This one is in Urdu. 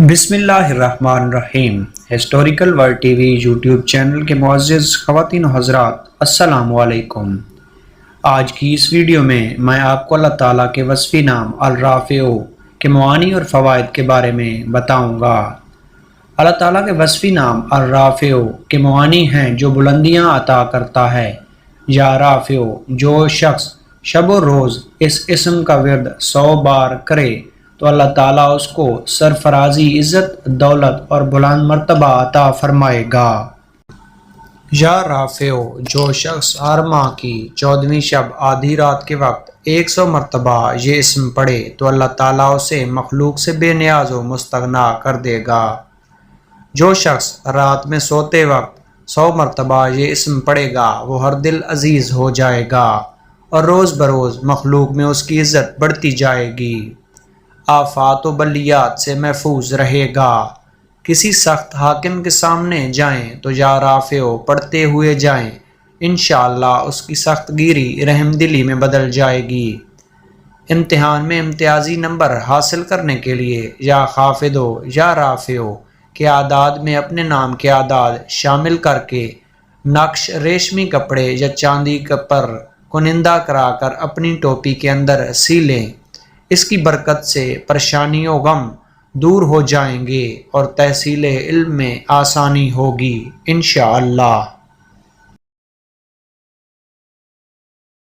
بسم اللہ الرحمن الرحیم۔ Historical world T V YouTube channel کے معزز خواتین و حضرات، السلام علیکم۔ آج کی اس ویڈیو میں آپ کو اللہ تعالیٰ کے وصفی نام الرافع کے معانی اور فوائد کے بارے میں بتاؤں گا۔ اللہ تعالیٰ کے وصفی نام الرافع کے معانی ہیں جو بلندیاں عطا کرتا ہے، یا رافع۔ جو شخص شب و روز اس اسم کا ورد 100 بار کرے تو اللہ تعالیٰ اس کو سرفرازی، عزت، دولت اور بلند مرتبہ عطا فرمائے گا۔ یا رافع، جو شخص ہر ماہ کی 14ویں شب آدھی رات کے وقت 100 مرتبہ یہ اسم پڑھے تو اللہ تعالیٰ اسے مخلوق سے بے نیاز و مستغنا کر دے گا۔ جو شخص رات میں سوتے وقت 100 مرتبہ یہ اسم پڑھے گا وہ ہر دل عزیز ہو جائے گا اور روز بروز مخلوق میں اس کی عزت بڑھتی جائے گی۔ آفات و بلیات سے محفوظ رہے گا۔ کسی سخت حاکم کے سامنے جائیں تو یا رافع پڑھتے ہوئے جائیں، انشاءاللہ اس کی سخت گیری رحم دلی میں بدل جائے گی۔ امتحان میں امتیازی نمبر حاصل کرنے کے لیے یا خافض یا رافع کے اعداد میں اپنے نام کے اعداد شامل کر کے نقش ریشمی کپڑے یا چاندی پر کنندہ کرا کر اپنی ٹوپی کے اندر سی لیں۔ اس کی برکت سے پریشانی و غم دور ہو جائیں گے اور تحصیل علم میں آسانی ہوگی انشاءاللہ۔